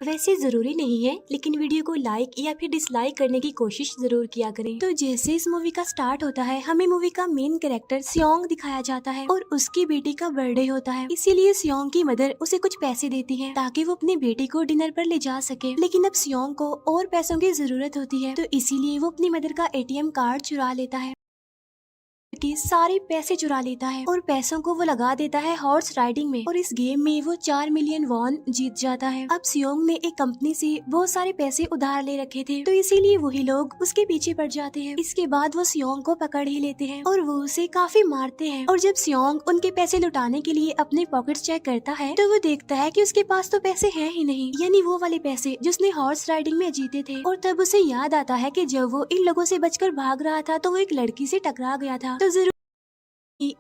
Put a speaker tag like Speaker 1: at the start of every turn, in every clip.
Speaker 1: वैसे जरूरी नहीं है, लेकिन वीडियो को लाइक या फिर डिसलाइक करने की कोशिश जरूर किया करें। तो जैसे इस मूवी का स्टार्ट होता है, हमें मूवी का मेन कैरेक्टर सियोंग दिखाया जाता है और उसकी बेटी का बर्थडे होता है। इसीलिए सियोंग की मदर उसे कुछ पैसे देती है ताकि वो अपनी बेटी को डिनर पर ले जा सके। लेकिन अब सियोंग को और पैसों की जरूरत होती है, तो इसीलिए वो अपनी मदर का ATM कार्ड चुरा लेता है के सारे पैसे चुरा लेता है और पैसों को वो लगा देता है हॉर्स राइडिंग में, और इस गेम में वो 4 मिलियन वॉन जीत जाता है। अब सियोंग ने एक कंपनी से बहुत सारे पैसे उधार ले रखे थे, तो इसीलिए वही लोग उसके पीछे पड़ जाते हैं। इसके बाद वो सियोंग को पकड़ ही लेते हैं और वो उसे काफी मारते हैं। और जब सियोंग उनके पैसे लुटाने के लिए अपने पॉकेट्स चेक करता है, तो वो देखता है कि उसके पास तो पैसे हैं ही नहीं, यानी वो वाले पैसे जिसने हॉर्स राइडिंग में जीते थे। और तब उसे याद आता है कि जब वो इन लोगों से बचकर भाग रहा था तो वो एक लड़की से टकरा गया था, तो जरूर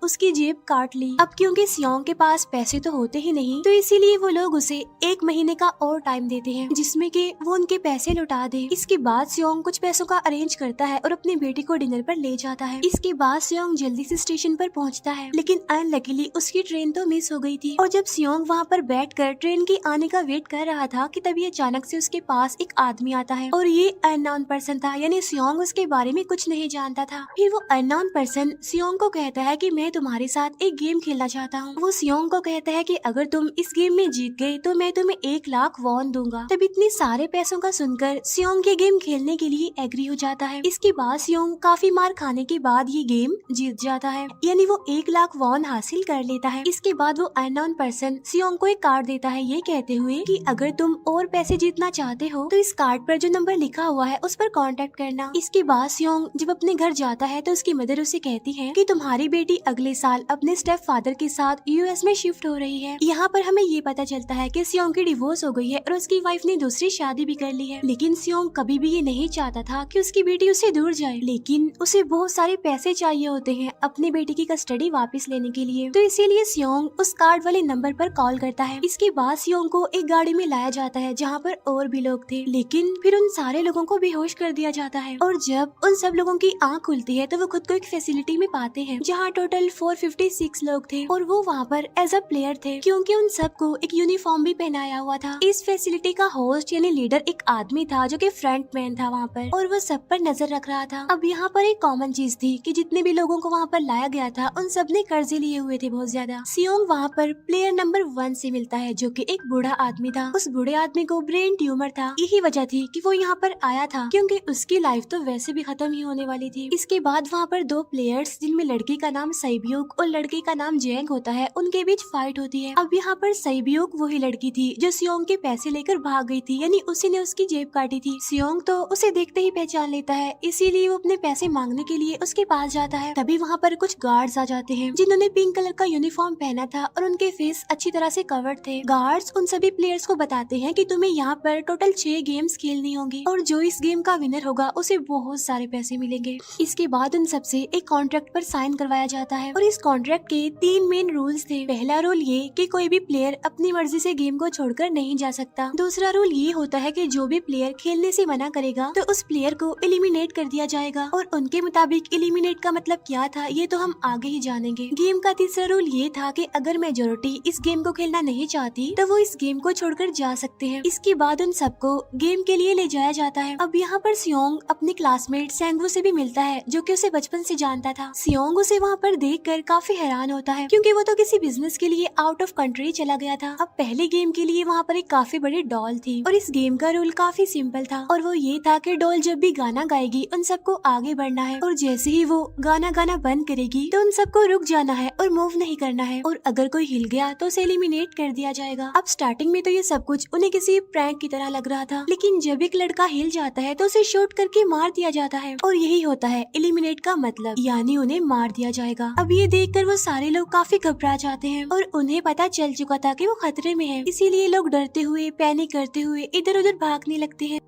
Speaker 1: उसकी जेब काट ली। अब क्योंकि सियोंग के पास पैसे तो होते ही नहीं, तो इसीलिए वो लोग उसे 1 महीने का और टाइम देते हैं जिसमें कि वो उनके पैसे लौटा दे। इसके बाद सियोंग कुछ पैसों का अरेंज करता है और अपनी बेटी को डिनर पर ले जाता है। इसके बाद सियोंग जल्दी से स्टेशन पर पहुंचता है, लेकिन अनलकीली उसकी ट्रेन तो मिस हो गई थी। और जब सियोंग वहाँ पर बैठकर ट्रेन के आने का वेट कर रहा था कि तभी अचानक से उसके पास एक आदमी आता है, और ये अननोन पर्सन था, यानी सियोंग उसके बारे में कुछ नहीं जानता था। फिर वो अननोन पर्सन सियोंग को कहता है कि मैं तुम्हारे साथ एक गेम खेलना चाहता हूँ। वो सियोंग को कहता है कि अगर तुम इस गेम में जीत गए तो मैं तुम्हें 1 लाख वॉन दूंगा। तब इतने सारे पैसों का सुनकर सियोंग ये गेम खेलने के लिए एग्री हो जाता है। इसके बाद सियोंग काफी मार खाने के बाद ये गेम जीत जाता है, यानी वो 1 लाख वॉन हासिल कर लेता है। इसके बाद वो अननोन पर्सन सियोंग को एक कार्ड देता है, ये कहते हुए कि अगर तुम और पैसे जीतना चाहते हो तो इस कार्ड पर जो नंबर लिखा हुआ है उस पर कांटेक्ट करना। इसके बाद सियोंग जब अपने घर जाता है तो उसकी मदर उसे कहती है कि तुम्हारी बेटी अगले साल अपने स्टेप फादर के साथ US में शिफ्ट हो रही है। यहाँ पर हमें ये पता चलता है कि सियोंग की डिवोर्स हो गई है और उसकी वाइफ ने दूसरी शादी भी कर ली है। लेकिन सियोंग कभी भी ये नहीं चाहता था कि उसकी बेटी उससे दूर जाए, लेकिन उसे बहुत सारे पैसे चाहिए होते हैं अपनी बेटी की कस्टडी वापस लेने के लिए, तो इसीलिए सियोंग उस कार्ड वाले नंबर पर कॉल करता है। इसके बाद सियोंग को एक गाड़ी में लाया जाता है जहाँ पर और भी लोग थे, लेकिन फिर उन सारे लोगों को बेहोश कर दिया जाता है। और जब उन सब लोगों की आँख खुलती है तो वो खुद को एक फैसिलिटी में पाते हैं जहाँ टोटल 456 लोग थे, और वो वहाँ पर एज अ प्लेयर थे क्योंकि उन सबको एक यूनिफॉर्म भी पहनाया हुआ था। इस फैसिलिटी का होस्ट यानी लीडर एक आदमी था जो कि फ्रंट मैन था वहाँ पर, और वो सब पर नजर रख रहा था। अब यहाँ पर एक कॉमन चीज थी कि जितने भी लोगों को वहाँ पर लाया गया था उन सब ने कर्जे लिए हुए थे बहुत ज्यादा। सियोंग वहाँ पर प्लेयर नंबर 1 से मिलता है जो कि एक बूढ़ा आदमी था। उस बूढ़े आदमी को ब्रेन ट्यूमर था, यही वजह थी कि वो यहाँ पर आया था क्योंकि उसकी लाइफ तो वैसे भी खत्म ही होने वाली थी। इसके बाद वहाँ पर 2 प्लेयर्स जिनमें लड़की का नाम सैब्यूक और लड़के का नाम जेंग होता है, उनके बीच फाइट होती है। अब यहाँ पर सैब्यूक वही लड़की थी जो सियोंग के पैसे लेकर भाग गई थी, यानी उसी ने उसकी जेब काटी थी। सियोंग तो उसे देखते ही पहचान लेता है, इसीलिए वो अपने पैसे मांगने के लिए उसके पास जाता है। तभी वहाँ पर कुछ गार्ड्स आ जाते हैं जिन्होंने पिंक कलर का यूनिफॉर्म पहना था और उनके फेस अच्छी तरह से कवर्ड थे। गार्ड्स उन सभी प्लेयर्स को बताते हैं कि तुम्हें यहाँ पर टोटल 6 गेम्स खेलनी होंगी और जो इस गेम का विनर होगा उसे बहुत सारे पैसे मिलेंगे। इसके बाद उन सबसे एक कॉन्ट्रैक्ट पर साइन करवाया जाता है, और इस कॉन्ट्रैक्ट के 3 मेन रूल्स थे। पहला रूल ये कि कोई भी प्लेयर अपनी मर्जी से गेम को छोड़कर नहीं जा सकता। दूसरा रूल ये होता है कि जो भी प्लेयर खेलने से मना करेगा तो उस प्लेयर को एलिमिनेट कर दिया जाएगा, और उनके मुताबिक एलिमिनेट का मतलब क्या था ये तो हम आगे ही जानेंगे। गेम का तीसरा रूल ये था कि अगर मेजोरिटी इस गेम को खेलना नहीं चाहती तो वो इस गेम को छोड़कर जा सकते हैं। इसके बाद उन सबको गेम के लिए ले जाया जाता है। अब यहाँ पर सियोंग अपने क्लासमेट सेंगवू से भी मिलता है जो कि उसे बचपन से जानता था। सियोंग उसे वहाँ पर देखकर काफी हैरान होता है क्योंकि वो तो किसी बिजनेस के लिए आउट ऑफ कंट्री चला गया था। अब पहले गेम के लिए वहाँ पर एक काफी बड़ी डॉल थी, और इस गेम का रूल काफी सिंपल था, और वो ये था कि डॉल जब भी गाना गाएगी उन सबको आगे बढ़ना है, और जैसे ही वो गाना गाना बंद करेगी तो उन सबको रुक जाना है और मूव नहीं करना है, और अगर कोई हिल गया तो उसे एलिमिनेट कर दिया जाएगा। अब स्टार्टिंग में तो ये सब कुछ उन्हें किसी प्रैंक की तरह लग रहा था, लेकिन जब एक लड़का हिल जाता है तो उसे शूट करके मार दिया जाता है, और यही होता है एलिमिनेट का मतलब, यानी उन्हें मार दिया जाएगा। अब ये देखकर वो सारे लोग काफी घबरा जाते हैं, और उन्हें पता चल चुका था कि वो खतरे में है, इसीलिए लोग डरते हुए पैनिक करते हुए इधर उधर भागने लगते हैं।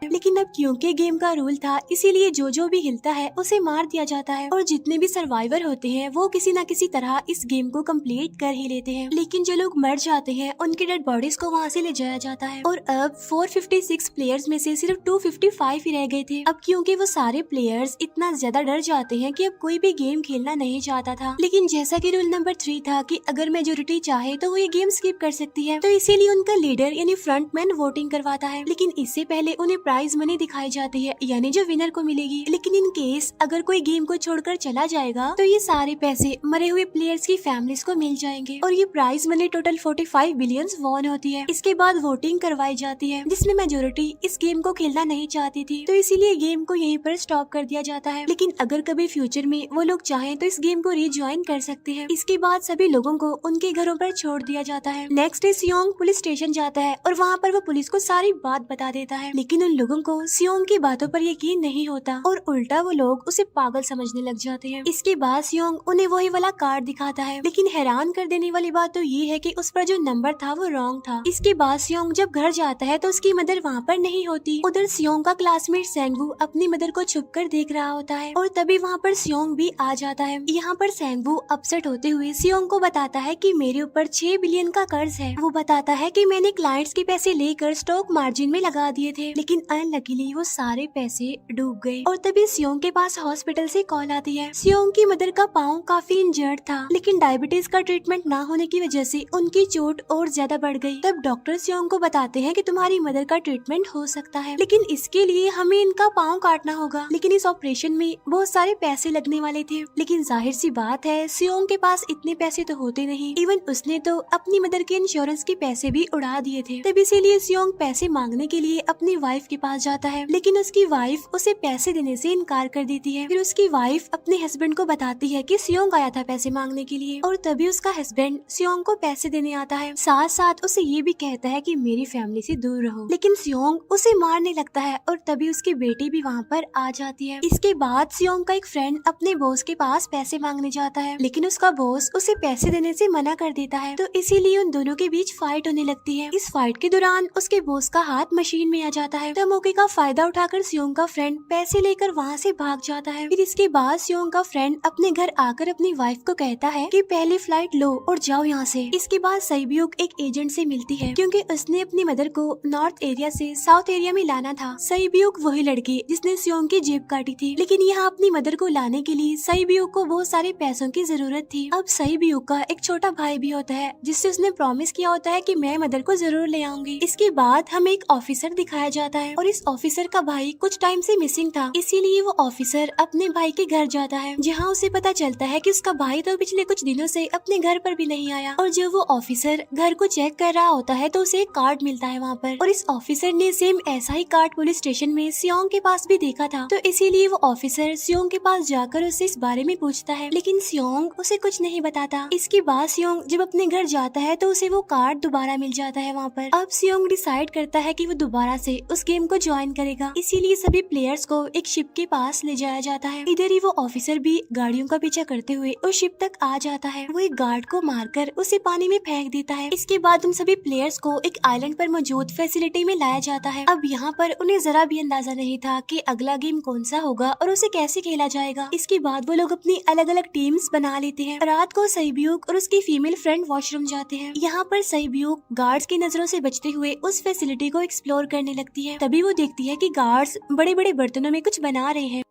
Speaker 1: लेकिन अब क्योंकि गेम का रूल था इसीलिए जो भी हिलता है उसे मार दिया जाता है और जितने भी सर्वाइवर होते हैं वो किसी न किसी तरह इस गेम को कंप्लीट कर ही लेते हैं। लेकिन जो लोग मर जाते हैं उनकी डेड बॉडीज को वहाँ से ले जाया जाता है और अब 456 प्लेयर्स में से सिर्फ 255 ही रह गए थे। अब क्योंकि वो सारे प्लेयर्स इतना ज्यादा डर जाते हैं कि अब कोई भी गेम खेलना नहीं चाहता था। लेकिन जैसा कि रूल नंबर 3 था कि अगर मेजोरिटी चाहे तो वो ये गेम स्किप कर सकती है, तो इसीलिए उनका लीडर यानी फ्रंटमैन वोटिंग करवाता है। लेकिन इससे पहले उन्हें प्राइज मनी दिखाई जाती है यानी जो विनर को मिलेगी। लेकिन इन केस अगर कोई गेम को छोड़कर चला जाएगा तो ये सारे पैसे मरे हुए प्लेयर्स की फैमिलीज को मिल जाएंगे और ये prize money total 45 billion won होती है। इसके बाद वोटिंग करवाई जाती है जिसमें मेजोरिटी इस गेम को खेलना नहीं चाहती थी, तो इसीलिए गेम को यहीं पर स्टॉप कर दिया जाता है। लेकिन अगर कभी फ्यूचर में वो लोग चाहें तो इस गेम को रीज्वाइन कर सकते हैं। इसके बाद सभी लोगों को उनके घरों पर छोड़ दिया जाता है। नेक्स्ट डे सियोंग पुलिस स्टेशन जाता है और वहाँ पर वो पुलिस को सारी बात बता देता है। लेकिन उन लोगों को सियोंग की बातों पर यकीन नहीं होता और उल्टा वो लोग उसे पागल समझने लग जाते हैं। इसके बाद सियोंग उन्हें वही वाला कार्ड दिखाता है, लेकिन हैरान कर देने वाली बात तो ये है कि उस पर जो नंबर था वो रॉन्ग था। इसके बाद सियोंग जब घर जाता है तो उसकी मदर वहाँ पर नहीं होती। उधर सियोंग का क्लासमेट सेंगवू अपनी मदर को छुप कर देख रहा होता है और तभी वहाँ पर सियोंग भी आ जाता है। यहाँ पर सेंगवू अपसेट होते हुए सियोंग को बताता है कि मेरे ऊपर 6 बिलियन का कर्ज है। वो बताता है कि मैंने क्लाइंट्स के पैसे लेकर स्टॉक मार्जिन में लगा दिए थे, लेकिन अनलकीली वो सारे पैसे डूब गए। और तभी सियोंग के पास हॉस्पिटल से कॉल आती है। सियोंग की मदर का पाँव काफी इंजर्ड था, लेकिन डायबिटीज का ट्रीटमेंट ना होने की वजह से उनकी चोट और ज्यादा बढ़ गई। तब डॉक्टर सियोंग को बताते हैं कि तुम्हारी मदर का ट्रीटमेंट हो सकता है, लेकिन इसके लिए हमें इनका पाँव काटना होगा। लेकिन इस ऑपरेशन में बहुत सारे पैसे लगने वाले थे। लेकिन जाहिर सी बात है सियोंग के पास इतने पैसे तो होते नहीं। इवन उसने तो अपनी मदर के इंश्योरेंस के पैसे भी उड़ा दिए थे। तब इसीलिए सियोंग पैसे मांगने के लिए अपनी वाइफ के पास जाता है, लेकिन उसकी वाइफ उसे पैसे देने से इनकार कर देती है। फिर उसकी वाइफ अपने हस्बैंड को बताती है कि सियोंग आया था पैसे मांगने के लिए और तभी उसका हस्बैंड सियोंग को पैसे देने आता है। साथ साथ उसे ये भी कहता है कि मेरी फैमिली से दूर रहो। लेकिन सियोंग उसे मारने लगता है और तभी उसकी बेटी भी वहाँ पर आ जाती है। इसके बाद सियोंग का एक फ्रेंड अपने बॉस के पास पैसे मांगने जाता है, लेकिन उसका बॉस उसे पैसे देने से मना कर देता है, तो इसीलिए उन दोनों के बीच फाइट होने लगती है। इस फाइट के दौरान उसके बॉस का हाथ मशीन में आ जाता है, तो मौके का फायदा उठाकर सियोंग का फ्रेंड पैसे लेकर वहाँ से भाग जाता है। फिर इसके बाद सियोंग का फ्रेंड अपने घर आकर अपनी वाइफ को कहता है कि पहली फ्लाइट लो और जाओ यहाँ से। इसके बाद सईब्यूक एक एजेंट से मिलती है क्योंकि उसने अपनी मदर को नॉर्थ एरिया से साउथ एरिया में लाना था। सईब्यूक वही लड़की जिसने सियोंग की जेब काटी थी, लेकिन यहाँ अपनी मदर को लाने के लिए सईब्यूक को बहुत सारे पैसों की जरूरत थी। अब सईब्यूक का एक छोटा भाई भी होता है जिससे उसने प्रॉमिस किया होता है कि मैं मदर को जरूर ले आऊंगी। इसके बाद हमें एक ऑफिसर दिखाया जाता है और इस ऑफिसर का भाई कुछ टाइम से मिसिंग था, इसीलिए वो ऑफिसर अपने भाई के घर जाता है, जहाँ उसे पता चलता है कि उसका भाई तो पिछले कुछ दिनों से अपने घर पर भी नहीं आया। और जब वो ऑफिसर घर को चेक कर रहा होता है तो उसे एक कार्ड मिलता है वहाँ पर, और इस ऑफिसर ने सेम ऐसा ही कार्ड पुलिस स्टेशन में सियोंग के पास भी देखा था, तो इसीलिए वो ऑफिसर सियोंग के पास जाकर उससे इस बारे में पूछता है, लेकिन सियोंग उसे कुछ नहीं बताता। इसके बाद सियोंग जब अपने घर जाता है तो उसे वो कार्ड दोबारा मिल जाता है वहाँ पर। अब सियोंग डिसाइड करता है कि वो दोबारा से उस गेम को ज्वाइन करेगा, इसीलिए सभी प्लेयर्स को एक शिप के पास ले जाया जाता है। इधर ही वो ऑफिसर भी गाड़ियों का पीछा करते हुए उस शिप तक आ जाता है। वो एक गार्ड को मारकर उसे पानी में फेंक देता है। इसके बाद उन सभी प्लेयर्स को एक आइलैंड पर मौजूद फैसिलिटी में लाया जाता है। अब यहाँ पर उन्हें जरा भी अंदाजा नहीं था कि अगला गेम कौन सा होगा और उसे कैसे खेला जाएगा। इसके बाद वो लोग अपनी अलग अलग टीम्स बना लेते हैं। रात को सईब्यूक और उसकी फीमेल फ्रेंड वॉशरूम जाते हैं। यहाँ पर सईब्यूक गार्ड्स की नजरों से बचते हुए उस फैसिलिटी को एक्सप्लोर करने लगती है। तभी वो देखती है कि गार्ड्स बड़े बड़े बर्तनों में कुछ बना रहे हैं,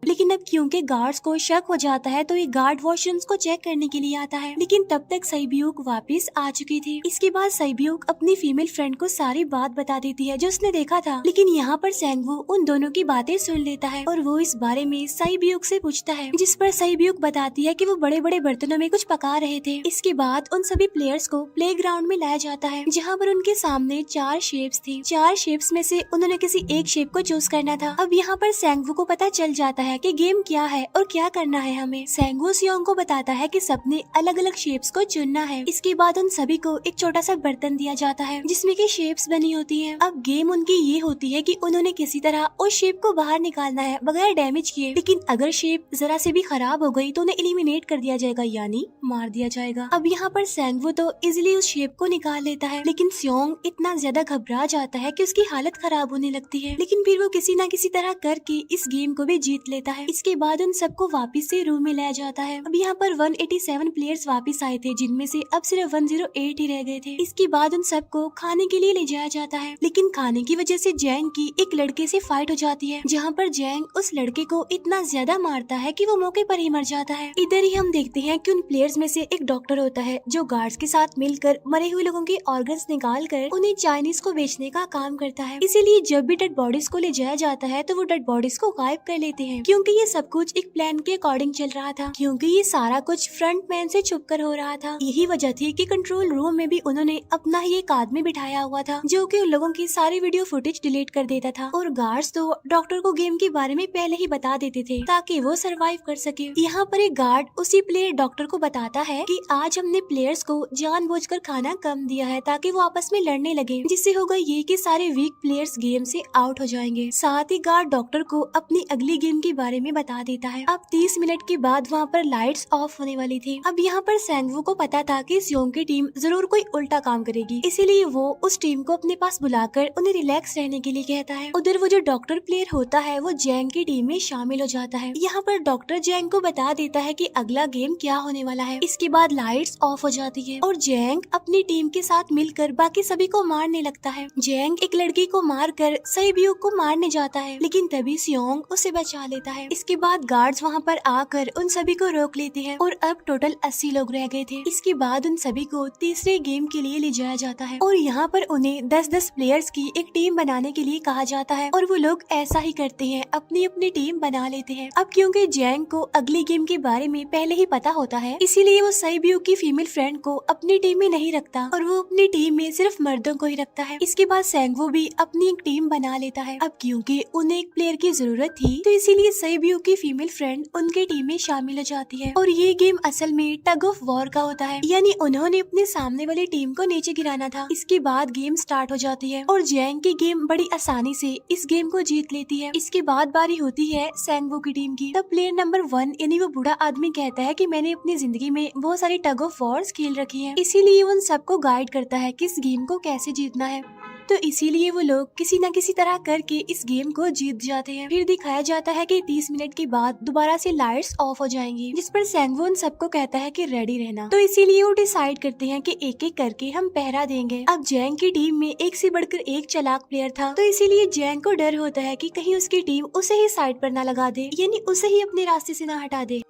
Speaker 1: लेकिन अब क्योंकि गार्ड्स को शक हो जाता है तो ये गार्ड वॉशरूम्स को चेक करने के लिए आता है, लेकिन तब तक सईब्यूक वापस आ चुकी थी। इसके बाद सईब्यूक अपनी फीमेल फ्रेंड को सारी बात बता देती है जो उसने देखा था, लेकिन यहाँ पर सेंगवू उन दोनों की बातें सुन लेता है और वो इस बारे में सईब्यूक से पूछता है, जिस पर सईब्यूक बताती है कि वो बड़े बड़े बर्तनों में कुछ पका रहे थे। इसके बाद उन सभी प्लेयर्स को प्लेग्राउंड में लाया जाता है, जहाँ पर उनके सामने 4 शेप्स थी। 4 शेप्स में से उन्होंने किसी एक शेप को चूज करना था। अब यहाँ पर सेंगवू को पता चल जाता है है कि गेम क्या है और क्या करना है हमें। सेंगवू सियोंग को बताता है कि सबने अलग अलग शेप्स को चुनना है। इसके बाद उन सभी को एक छोटा सा बर्तन दिया जाता है जिसमें की शेप्स बनी होती है। अब गेम उनकी ये होती है कि उन्होंने किसी तरह उस शेप को बाहर निकालना है बगैर डैमेज किए, लेकिन अगर शेप जरा से भी खराब हो गई तो उन्हें एलिमिनेट कर दिया जाएगा, यानी मार दिया जाएगा। अब यहाँ पर सेंगवू तो इजिली उस शेप को निकाल लेता है, लेकिन सियोंग इतना ज्यादा घबरा जाता है कि उसकी हालत खराब होने लगती है, लेकिन फिर वो किसी न किसी तरह करके इस गेम को भी जीत लेता है। इसके बाद उन सबको वापस से रूम में लाया जाता है। अब यहाँ पर 187 प्लेयर्स वापस आए थे, जिनमें से अब सिर्फ 108 ही रह गए थे। इसके बाद उन सबको खाने के लिए ले जाया जाता है, लेकिन खाने की वजह से जैंग की एक लड़के से फाइट हो जाती है, जहाँ पर जैंग उस लड़के को इतना ज्यादा मारता है कि वो मौके पर ही मर जाता है। इधर ही हम देखते हैं कि उन प्लेयर्स में से एक डॉक्टर होता है जो गार्ड्स के साथ मिलकर मरे हुए लोगों के ऑर्गन्स निकाल कर उन्हें चाइनीज को बेचने का काम करता है। इसीलिए जब भी डेड बॉडीज को ले जाया जाता है तो वो डेड बॉडीज को गायब कर लेते हैं, क्योंकि ये सब कुछ एक प्लान के अकॉर्डिंग चल रहा था, क्योंकि ये सारा कुछ फ्रंट मैन से छुप कर हो रहा था। यही वजह थी कि कंट्रोल रूम में भी उन्होंने अपना ही एक आदमी बिठाया हुआ था जो कि उन लोगों की सारी वीडियो फुटेज डिलीट कर देता था, और गार्ड्स तो डॉक्टर को गेम के बारे में पहले ही बता देते थे ताकि वो सरवाइव कर सके। यहाँ पर एक गार्ड उसी प्लेयर डॉक्टर को बताता है कि आज हमने प्लेयर्स को जानबूझकर खाना कम दिया है ताकि वो आपस में लड़ने लगे, जिससे होगा ये कि सारे वीक प्लेयर्स गेम से आउट हो जाएंगे। साथ ही गार्ड डॉक्टर को अपनी अगली गेम के बारे में बता देता है। अब 30 मिनट के बाद वहाँ पर लाइट्स ऑफ होने वाली थी। अब यहाँ पर सेंगवू को पता था कि सियोंग की टीम जरूर कोई उल्टा काम करेगी, इसीलिए वो उस टीम को अपने पास बुलाकर उन्हें रिलैक्स रहने के लिए कहता है। उधर वो जो डॉक्टर प्लेयर होता है वो जैंग की टीम में शामिल हो जाता है। यहाँ पर डॉक्टर जैंग को बता देता है कि अगला गेम क्या होने वाला है। इसके बाद लाइट्स ऑफ हो जाती है और जैंग अपनी टीम के साथ मिलकर बाकी सभी को मारने लगता है। जैंग एक लड़की को मारकर सैब्यू को मारने जाता है, लेकिन तभी सियोंग उसे बचा लेता है। इसके बाद गार्ड्स वहाँ पर आकर उन सभी को रोक लेते हैं और अब टोटल 80 लोग रह गए थे। इसके बाद उन सभी को तीसरे गेम के लिए ले जाया जाता है और यहाँ पर उन्हें 10-10 प्लेयर्स की एक टीम बनाने के लिए कहा जाता है, और वो लोग ऐसा ही करते हैं, अपनी अपनी टीम बना लेते हैं। अब क्योंकि जैंग को अगली गेम के बारे में पहले ही पता होता है, इसीलिए वो सैब्यू की फीमेल फ्रेंड को अपनी टीम में नहीं रखता और वो अपनी टीम में सिर्फ मर्दों को ही रखता है। इसके बाद सेंगवू भी अपनी एक टीम बना लेता है। अब क्योंकि उन्हें एक प्लेयर की जरूरत थी तो इसीलिए सैब्यू की फीमेल फ्रेंड उनके टीम में शामिल हो जाती है, और ये गेम असल में टग ऑफ वॉर का होता है, यानी उन्होंने अपने सामने वाली टीम को नीचे गिराना था। इसके बाद गेम स्टार्ट हो जाती है और जैंग की गेम बड़ी आसानी से इस गेम को जीत लेती है। इसके बाद बारी होती है सेंगवू की टीम की। तब प्लेयर नंबर 1 यानी वो बूढ़ा आदमी कहता है कि मैंने अपनी जिंदगी में बहुत सारी टग ऑफ वॉर्स खेल रखी है, इसीलिए उन सबको गाइड करता है कि इस गेम को कैसे जीतना है। तो इसीलिए वो लोग किसी न किसी तरह करके इस गेम को जीत जाते हैं। फिर दिखाया जाता है कि 30 मिनट के बाद दोबारा से लाइट्स ऑफ हो जाएंगी, जिस पर सेंगवू उन सबको कहता है कि रेडी रहना। तो इसीलिए वो डिसाइड करते हैं कि एक एक करके हम पहरा देंगे। अब जैंग की टीम में एक से बढ़कर एक चालाक प्लेयर था, तो इसीलिए जैंग को डर होता है कि कहीं उसकी टीम उसे ही साइड पर न लगा दे, यानी उसे ही अपने रास्ते से न हटा दे।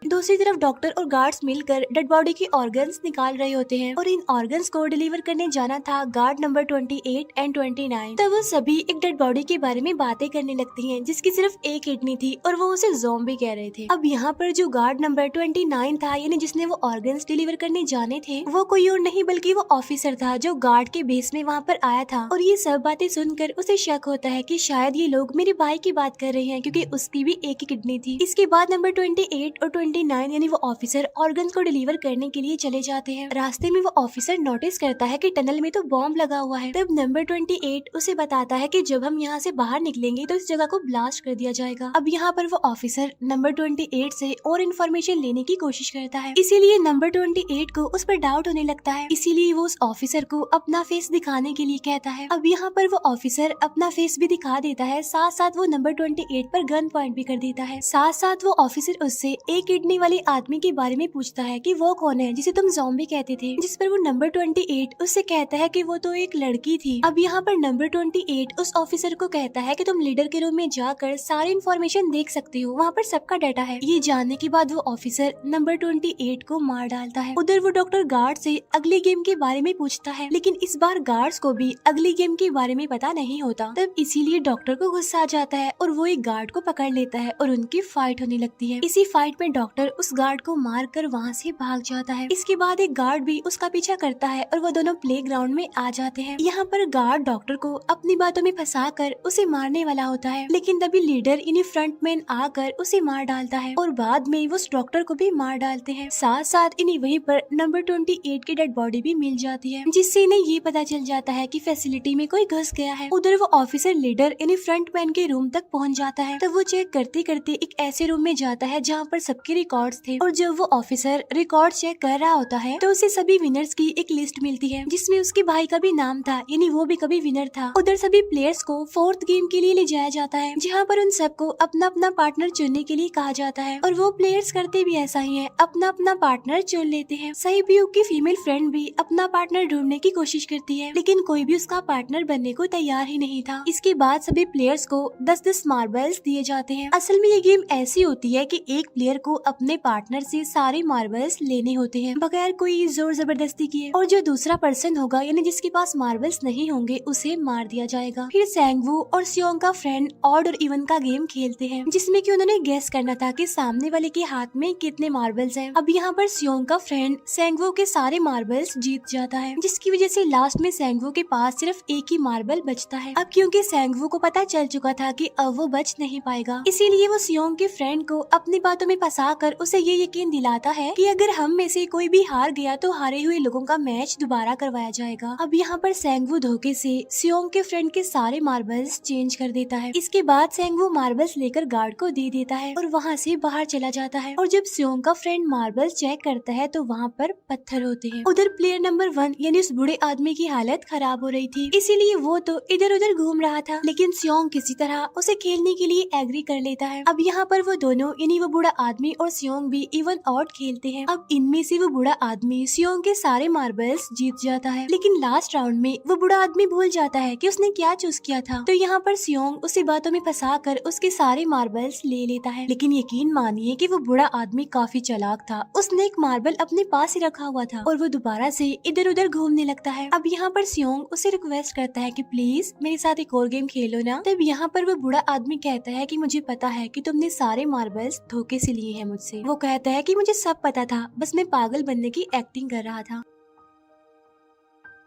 Speaker 1: दूसरी तरफ डॉक्टर और गार्ड्स मिलकर डेड बॉडी के ऑर्गन्स निकाल रहे होते हैं और इन ऑर्गन्स को डिलीवर करने जाना था गार्ड नंबर 28 एंड 29। तब वो सभी एक डेड बॉडी के बारे में बातें करने लगती हैं जिसकी सिर्फ एक किडनी थी और वो उसे ज़ॉम्बी कह रहे थे। अब यहाँ पर जो गार्ड नंबर 29 था, यानी जिसने वो ऑर्गन्स डिलीवर करने जाने थे, वो कोई और नहीं बल्कि वो ऑफिसर था जो गार्ड के बेस में वहाँ पर आया था। और ये सब बातें सुनकर उसे शक होता है कि शायद ये लोग मेरे भाई की बात कर रहे हैं, क्योंकि उसकी भी एक ही किडनी थी। इसके बाद नंबर 28 और 29 यानी वो ऑफिसर ऑर्गन्स को डिलीवर करने के लिए चले जाते हैं। रास्ते में वो ऑफिसर नोटिस करता है कि टनल में तो बॉम्ब लगा हुआ है। तब नंबर 28 उसे बताता है कि जब हम यहाँ से बाहर निकलेंगे तो इस जगह को ब्लास्ट कर दिया जाएगा। अब यहाँ पर वो ऑफिसर नंबर 28 से और इन्फॉर्मेशन लेने की कोशिश करता है, इसीलिए नंबर 28 को उस पर डाउट होने लगता है, इसीलिए वो उस ऑफिसर को अपना फेस दिखाने के लिए कहता है। अब यहाँ पर वो ऑफिसर अपना फेस भी दिखा देता है, साथ साथ वो नंबर 28 पर गन पॉइंट भी कर देता है। साथ साथ वो ऑफिसर उससे एक किडनी वाले आदमी के बारे में पूछता है कि वो कौन है जिसे तुम ज़ॉम्बी कहते थे, जिस पर वो नंबर 28 उससे कहता है कि वो तो एक लड़की थी। अब यहाँ पर नंबर 28 उस ऑफिसर को कहता है कि तुम लीडर के रूम में जाकर सारी इन्फॉर्मेशन देख सकते हो, वहाँ पर सबका डाटा है। ये जानने के बाद वो ऑफिसर नंबर 28 को मार डालता है। उधर वो डॉक्टर गार्ड से अगली गेम के बारे में पूछता है, लेकिन इस बार गार्ड्स को भी अगली गेम के बारे में पता नहीं होता। तब इसीलिए डॉक्टर को गुस्सा आ जाता है और वो एक गार्ड को पकड़ लेता है और उनकी फाइट होने लगती है। इसी फाइट में डॉक्टर डॉक्टर उस गार्ड को मार कर वहाँ से भाग जाता है। इसके बाद एक गार्ड भी उसका पीछा करता है और वो दोनों प्लेग्राउंड में आ जाते हैं। यहाँ पर गार्ड डॉक्टर को अपनी बातों में फंसा कर उसे मारने वाला होता है, लेकिन तभी लीडर यानी फ्रंटमैन आकर उसे मार डालता है और बाद में वो उस डॉक्टर को भी मार डालते हैं। साथ साथ इन्हें वहीं पर नंबर 28 की डेड बॉडी भी मिल जाती है, जिससे इन्हें ये पता चल जाता है कि फैसिलिटी में कोई घुस गया है। उधर वो ऑफिसर लीडर यानी फ्रंटमैन के रूम तक पहुंच जाता है। तब वो चेक करते करते एक ऐसे रूम में जाता है जहाँ पर सबके रिकॉर्ड्स थे, और जब वो ऑफिसर रिकॉर्ड चेक कर रहा होता है तो उसे सभी विनर्स की एक लिस्ट मिलती है, जिसमें उसके भाई का भी नाम था, यानी वो भी कभी विनर था। उधर सभी प्लेयर्स को 4th गेम के लिए ले जाया जाता है, जहाँ पर उन सबको अपना अपना पार्टनर चुनने के लिए कहा जाता है, और वो प्लेयर्स करते भी ऐसा ही है, अपना अपना पार्टनर चुन लेते हैं। सहीब्यूक की फीमेल फ्रेंड भी अपना पार्टनर ढूंढने की कोशिश करती है, लेकिन कोई भी उसका पार्टनर बनने को तैयार ही नहीं था। इसके बाद सभी प्लेयर्स को 10-10 मार्बल्स दिए जाते हैं। असल में ये गेम ऐसी होती है कि एक प्लेयर को अपने पार्टनर से सारे मार्बल्स लेने होते हैं बगैर कोई जोर जबरदस्ती किए, और जो दूसरा पर्सन होगा यानी जिसके पास मार्बल्स नहीं होंगे उसे मार दिया जाएगा। फिर सैंगवू और सियोंग का फ्रेंड ऑड और इवन का गेम खेलते हैं, जिसमें कि उन्होंने गेस करना था कि सामने वाले के हाथ में कितने मार्बल्स हैं। अब यहाँ पर सियोंग का फ्रेंड सैंगवू के सारे मार्बल्स जीत जाता है, जिसकी वजह से लास्ट में सैंगवू के पास सिर्फ एक ही मार्बल बचता है। अब क्योंकि सैंगवू को पता चल चुका था कि अब वो बच नहीं पाएगा, इसीलिए वो सियोंग के फ्रेंड को अपनी बातों में फंसा कर उसे ये यकीन दिलाता है कि अगर हम में से कोई भी हार गया तो हारे हुए लोगों का मैच दोबारा करवाया जाएगा। अब यहाँ पर सैंगवू धोखे से सियोंग के फ्रेंड के सारे मार्बल्स चेंज कर देता है। इसके बाद सैंगवू मार्बल्स लेकर गार्ड को दे देता है और वहाँ से बाहर चला जाता है, और जब सियोंग का फ्रेंड मार्बल्स चेक करता है तो वहाँ पर पत्थर होते हैं। उधर प्लेयर नंबर 1 यानी उस बूढ़े आदमी की हालत खराब हो रही थी, इसीलिए वो तो इधर उधर घूम रहा था, लेकिन सियोंग किसी तरह उसे खेलने के लिए एग्री कर लेता है। अब यहाँ पर वो दोनों यानी वो बूढ़ा आदमी और सियोंग भी इवन ऑड खेलते हैं। अब इनमें से वो बूढ़ा आदमी सियोंग के सारे मार्बल्स जीत जाता है, लेकिन लास्ट राउंड में वो बूढ़ा आदमी भूल जाता है कि उसने क्या चूज किया था। तो यहाँ पर सियोंग उसे बातों में फंसा कर उसके सारे मार्बल्स ले लेता है, लेकिन यकीन मानिए कि वो बूढ़ा आदमी काफी चालाक था। उसने एक मार्बल अपने पास ही रखा हुआ था और वो दोबारा से इधर उधर घूमने लगता है। अब यहाँ पर सियोंग उसे रिक्वेस्ट करता है कि प्लीज मेरे साथ एक और गेम खेलो ना। तब यहाँ पर वो बूढ़ा आदमी कहता है कि मुझे पता है कि तुमने सारे मार्बल्स धोखे से लिए हैं मुझसे। वो कहता है कि मुझे सब पता था, बस मैं पागल बनने की एक्टिंग कर रहा था।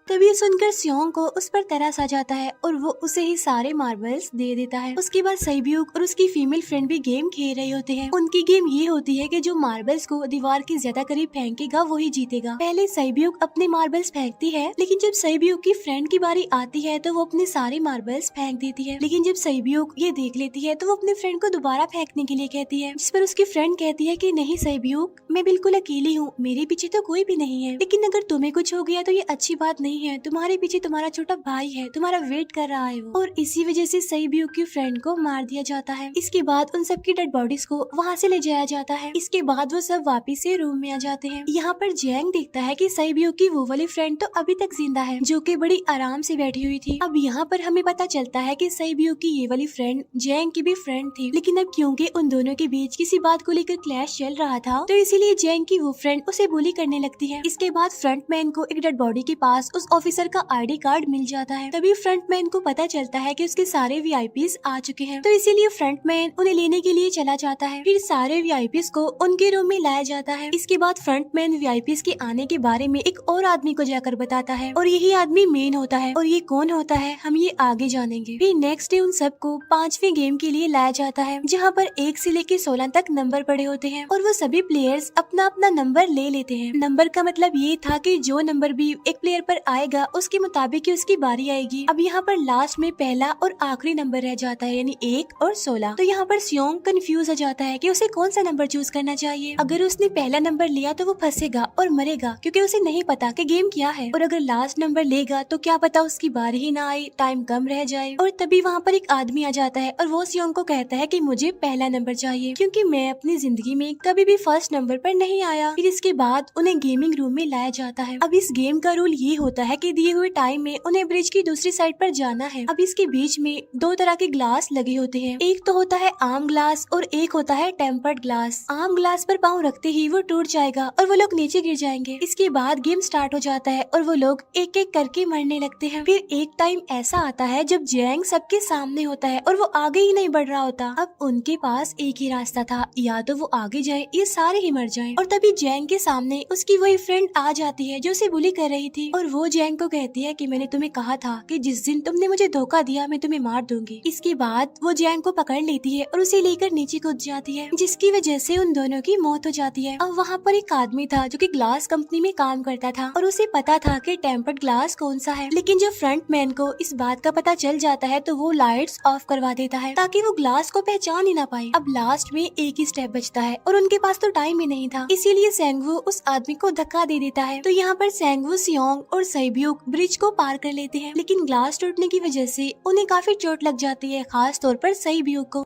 Speaker 1: तभी सुनकर सियोंग को उस पर तरस आ जाता है और वो उसे ही सारे मार्बल्स दे देता है। उसके बाद सहीब्यूक और उसकी फीमेल फ्रेंड भी गेम खेल रहे होते हैं। उनकी गेम ये होती है कि जो मार्बल्स को दीवार के ज्यादा करीब फेंकेगा वो ही जीतेगा। पहले सहीब्यूक अपने मार्बल्स फेंकती है, लेकिन जब सहीब्यूक की फ्रेंड की बारी आती है तो वो अपने सारे मार्बल्स फेंक देती है। लेकिन जब सहीब्यूक ये देख लेती है तो वो अपने फ्रेंड को दोबारा फेंकने के लिए कहती है, जिस पर उसकी फ्रेंड कहती है कि नहीं सहीब्यूक, मैं बिल्कुल अकेली हूँ, मेरे पीछे तो कोई भी नहीं है, लेकिन अगर तुम्हें कुछ हो गया तो ये अच्छी बात नहीं है, तुम्हारे पीछे तुम्हारा छोटा भाई है, तुम्हारा वेट कर रहा है वो। और इसी वजह से सहीब्यूक की फ्रेंड को मार दिया जाता है। इसके बाद उन सबकी डेड बॉडीज को वहाँ से ले जाया जाता है। इसके बाद वो सब वापिस से रूम में आ जाते हैं। यहाँ पर जैंग देखता है कि सहीब्यूक की वो वाली फ्रेंड तो अभी तक जिंदा है, जो कि बड़ी आराम से बैठी हुई थी। अब यहाँ पर हमें पता चलता है कि सहीब्यूक की ये वाली फ्रेंड जैंग की भी फ्रेंड थी, लेकिन अब क्योंकि उन दोनों के बीच किसी बात को लेकर क्लैश चल रहा था तो इसीलिए जैंग की वो फ्रेंड उसे बुली करने लगती है। इसके बाद फ्रंटमैन को एक डेड बॉडी के पास उस ऑफिसर का आईडी कार्ड मिल जाता है। तभी फ्रंटमैन को पता चलता है कि उसके सारे वीआईपीज आ चुके हैं, तो इसीलिए फ्रंटमैन उन्हें लेने के लिए चला जाता है। फिर सारे वीआईपीज को उनके रूम में लाया जाता है। इसके बाद फ्रंटमैन वीआईपीज के आने के बारे में एक और आदमी को जाकर बताता है, और यही आदमी मेन होता है, और ये कौन होता है हम ये आगे जानेंगे। फिर नेक्स्ट डे उन सबको 5वें गेम के लिए लाया जाता है, जहाँ पर 1 से लेकर 16 तक नंबर पड़े होते हैं, और वो सभी प्लेयर्स अपना अपना नंबर ले लेते हैं। नंबर का मतलब ये था कि जो नंबर भी एक प्लेयर पर आएगा उसके मुताबिक ही उसकी बारी आएगी। अब यहाँ पर लास्ट में पहला और आखिरी नंबर रह जाता है, यानी 1 और 16। तो यहाँ पर सियोंग कंफ्यूज हो जाता है कि उसे कौन सा नंबर चूज करना चाहिए। अगर उसने पहला नंबर लिया तो वो फंसेगा और मरेगा, क्योंकि उसे नहीं पता कि गेम क्या है, और अगर लास्ट नंबर लेगा तो क्या पता उसकी बारी ही ना आए, टाइम कम रह जाए। और तभी वहाँ पर एक आदमी आ जाता है और वो सियोंग को कहता है कि मुझे पहला नंबर चाहिए, क्योंकि मैं अपनी जिंदगी में कभी भी फर्स्ट नंबर पर नहीं आया। फिर इसके बाद उन्हें गेमिंग रूम में लाया जाता है। अब इस गेम का रूल ये होता होता है कि दिए हुए टाइम में उन्हें ब्रिज की दूसरी साइड पर जाना है। अब इसके बीच में दो तरह के ग्लास लगे होते हैं, एक तो होता है आम ग्लास और एक होता है टेम्पर्ड ग्लास। आम ग्लास पर पाँव रखते ही वो टूट जाएगा और वो लोग नीचे गिर जाएंगे। इसके बाद गेम स्टार्ट हो जाता है और वो लोग एक एक करके मरने लगते हैं। फिर एक टाइम ऐसा आता है जब जैंग सबके सामने होता है और वो आगे ही नहीं बढ़ रहा होता। अब उनके पास एक ही रास्ता था, या तो वो आगे जाए या सारे ही मर जाएं। और तभी जैंग के सामने उसकी वही फ्रेंड आ जाती है जो उसे बुली कर रही थी, और वो जैंग को कहती है कि मैंने तुम्हें कहा था कि जिस दिन तुमने मुझे धोखा दिया मैं तुम्हें मार दूंगी। इसके बाद वो जैंग को पकड़ लेती है और उसे लेकर नीचे कूद जाती है, जिसकी वजह से उन दोनों की मौत हो जाती है। अब वहाँ पर एक आदमी था जो कि ग्लास कंपनी में काम करता था और उसे पता था कि टेम्पर्ड ग्लास कौन सा है, लेकिन जब फ्रंट मैन को इस बात का पता चल जाता है तो वो लाइट्स ऑफ करवा देता है ताकि वो ग्लास को पहचान ही ना पाए। अब लास्ट में एक ही स्टेप बचता है और उनके पास तो टाइम ही नहीं था, इसीलिए सेंगवू उस आदमी को धक्का दे देता है। तो यहाँ पर सेंगवू, सियोंग और सैब्यूक ब्रिज को पार कर लेते हैं, लेकिन ग्लास टूटने की वजह से उन्हें काफी चोट लग जाती है, खास तौर पर सैब्यूक को।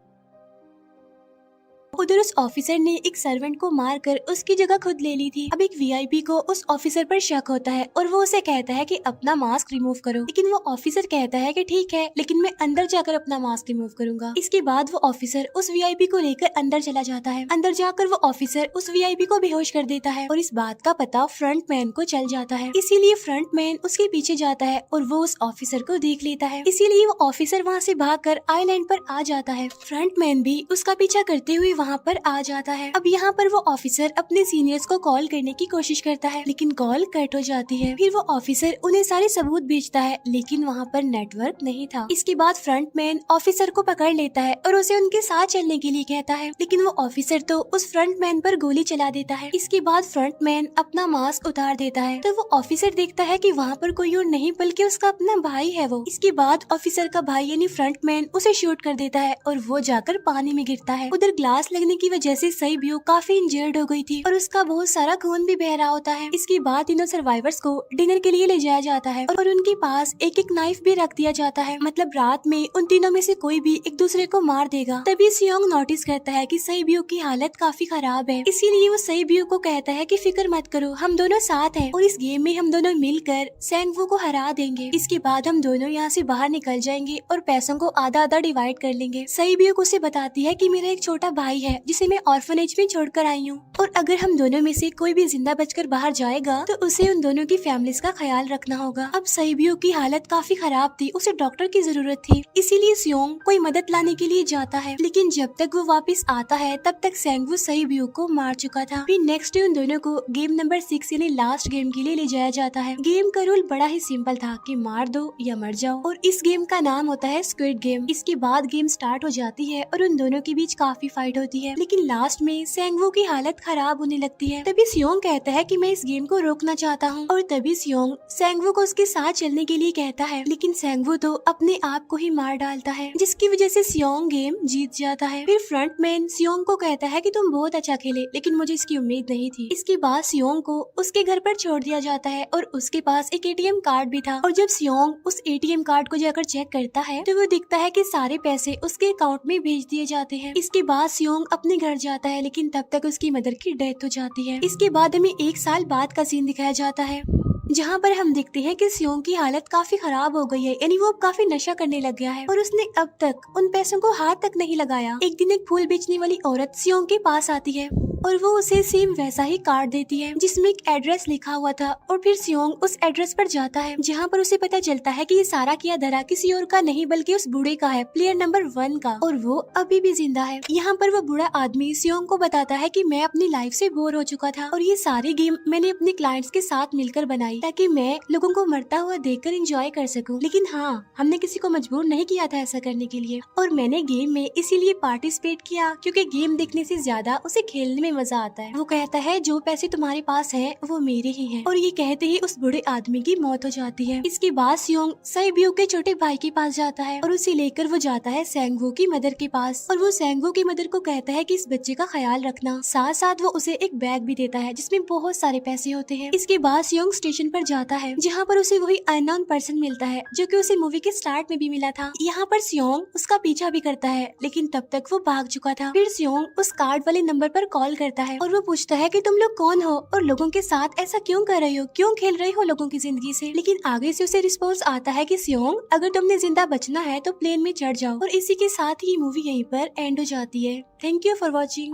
Speaker 1: उधर उस ऑफिसर ने एक सर्वेंट को मारकर उसकी जगह खुद ले ली थी। अब एक वीआईपी को उस ऑफिसर पर शक होता है और वो उसे कहता है कि अपना मास्क रिमूव करो, लेकिन वो ऑफिसर कहता है कि ठीक है, लेकिन मैं अंदर जाकर अपना मास्क रिमूव करूंगा। इसके बाद वो ऑफिसर उस वीआईपी को लेकर अंदर चला जाता है। अंदर जाकर वो ऑफिसर उस वीआईपी को बेहोश कर देता है और इस बात का पता फ्रंट मैन को चल जाता है, इसीलिए फ्रंट मैन उसके पीछे जाता है और वो उस ऑफिसर को देख लेता है, इसीलिए वो ऑफिसर वहाँ से भागकर आइलैंड पर आ जाता है। फ्रंट मैन भी उसका पीछा करते हुए वहाँ पर आ जाता है। अब यहाँ पर वो ऑफिसर अपने सीनियर्स को कॉल करने की कोशिश करता है, लेकिन कॉल कट हो जाती है। फिर वो ऑफिसर उन्हें सारे सबूत भेजता है, लेकिन वहाँ पर नेटवर्क नहीं था। इसके बाद फ्रंट मैन ऑफिसर को पकड़ लेता है और उसे उनके साथ चलने के लिए कहता है, लेकिन वो ऑफिसर तो उस फ्रंट मैन पर गोली चला देता है। इसके बाद फ्रंट मैन अपना मास्क उतार देता है, तो वो ऑफिसर देखता है कि वहाँ पर कोई और नहीं बल्कि उसका अपना भाई है वो। इसके बाद ऑफिसर का भाई यानी फ्रंट मैन उसे शूट कर देता है और वो जाकर पानी में गिरता है। उधर ग्लास लगने की वजह से सैब्यूक काफी इंजर्ड हो गई थी और उसका बहुत सारा खून भी बह रहा होता है। इसके बाद तीनों सर्वाइवर्स को डिनर के लिए ले जाया जाता है और उनके पास एक एक नाइफ भी रख दिया जाता है, मतलब रात में उन तीनों में से कोई भी एक दूसरे को मार देगा। तभी सियोंग नोटिस करता है कि सैब्यूक की हालत काफी खराब है, इसीलिए वो सैब्यूक को कहता है कि फिक्र मत करो, हम दोनों साथ हैं और इस गेम में हम दोनों मिलकर सेंगवू को हरा देंगे। इसके बाद हम दोनों यहाँ से बाहर निकल जाएंगे और पैसों को आधा आधा डिवाइड कर लेंगे। सैब्यूक उसे बताती है कि मेरा एक छोटा भाई है जिसे मैं ऑर्फनेज में छोड़कर आई हूँ, और अगर हम दोनों में से कोई भी जिंदा बचकर बाहर जाएगा तो उसे उन दोनों की फैमिलीज का ख्याल रखना होगा। अब सैब्यूक की हालत काफी खराब थी, उसे डॉक्टर की जरूरत थी, इसीलिए सियोंग कोई मदद लाने के लिए जाता है, लेकिन जब तक वो वापस आता है तब तक सेंगवू सैब्यूक को मार चुका था। फिर नेक्स्ट डे उन दोनों को गेम नंबर 6 यानी लास्ट गेम के लिए ले जाया जाता है। गेम का रूल बड़ा ही सिंपल था कि मार दो या मर जाओ, और इस गेम का नाम होता है स्क्विड गेम। इसके बाद गेम स्टार्ट हो जाती है और उन दोनों के बीच काफी फाइट होती है, लेकिन लास्ट में सेंगवू की हालत खराब होने लगती है। तभी सियोंग कहता है कि मैं इस गेम को रोकना चाहता हूँ, और तभी सियोंग सेंगवू को उसके साथ चलने के लिए कहता है, लेकिन सेंगवू तो अपने आप को ही मार डालता है, जिसकी वजह से सियोंग गेम जीत जाता है। फिर फ्रंट मैन सियोंग को कहता है कि तुम बहुत अच्छा खेले, लेकिन मुझे इसकी उम्मीद नहीं थी। इसके बाद सियोंग को उसके घर पर छोड़ दिया जाता है और उसके पास एक एटीएम कार्ड भी था, और जब सियोंग उस एटीएम कार्ड को जाकर चेक करता है तो वो दिखता है कि सारे पैसे उसके अकाउंट में भेज दिए जाते हैं। इसके बाद सियोंग अपने घर जाता है, लेकिन तब तक उसकी मदर की डेथ हो जाती है। इसके बाद हमें 1 साल बाद का सीन दिखाया जाता है, जहाँ पर हम देखते हैं कि सियोंग की हालत काफी खराब हो गई है, यानी वो काफी नशा करने लग गया है और उसने अब तक उन पैसों को हाथ तक नहीं लगाया। एक दिन एक फूल बेचने वाली औरत सियोंग के पास आती है और वो उसे सेम वैसा ही कार्ड देती है जिसमें एक एड्रेस लिखा हुआ था, और फिर सियोंग उस एड्रेस पर जाता है जहाँ पर उसे पता चलता है कि ये सारा किया धरा किसी और का नहीं बल्कि उस बूढ़े का है, प्लेयर नंबर 1 का, और वो अभी भी जिंदा है। यहाँ पर वो बूढ़ा आदमी सियोंग को बताता है कि मैं अपनी लाइफ से बोर हो चुका था और ये सारी गेम मैंने अपने क्लाइंट्स के साथ मिलकर बनाई ताकि मैं लोगों को मरता हुआ देखकर एंजॉय कर सकूं, लेकिन हाँ, हमने किसी को मजबूर नहीं किया था ऐसा करने के लिए, और मैंने गेम में इसीलिए पार्टिसिपेट किया क्योंकि गेम देखने से ज्यादा उसे खेलने में मजा आता है। वो कहता है जो पैसे तुम्हारे पास हैं वो मेरे ही हैं, और ये कहते ही उस बूढ़े आदमी की मौत हो जाती है। इसके बाद सियोंग सैब्यूक के छोटे भाई के पास जाता है और उसे लेकर वो जाता है सेंगवू की मदर के पास, और वो सेंगवू की मदर को कहता है कि इस बच्चे का ख्याल रखना, साथ साथ वो उसे एक बैग भी देता है जिसमें बहुत सारे पैसे होते हैं। इसके बाद सियोंग स्टेशन पर जाता है जहाँ पर उसे वही अननोन पर्सन मिलता है जो कि उसे मूवी के स्टार्ट में भी मिला था। यहाँ पर सियोंग उसका पीछा भी करता है, लेकिन तब तक वो भाग चुका था। फिर सियोंग उस कार्ड वाले नंबर पर कॉल कॉल करता है और वो पूछता है कि तुम लोग कौन हो और लोगों के साथ ऐसा क्यों कर रही हो, क्यों खेल रही हो लोगों की जिंदगी से। लेकिन आगे से उसे रिस्पॉन्स आता है कि सियोंग, अगर तुमने जिंदा बचना है तो प्लेन में चढ़ जाओ। और इसी के साथ ही मूवी यहीं पर एंड हो जाती है। Thank you for watching.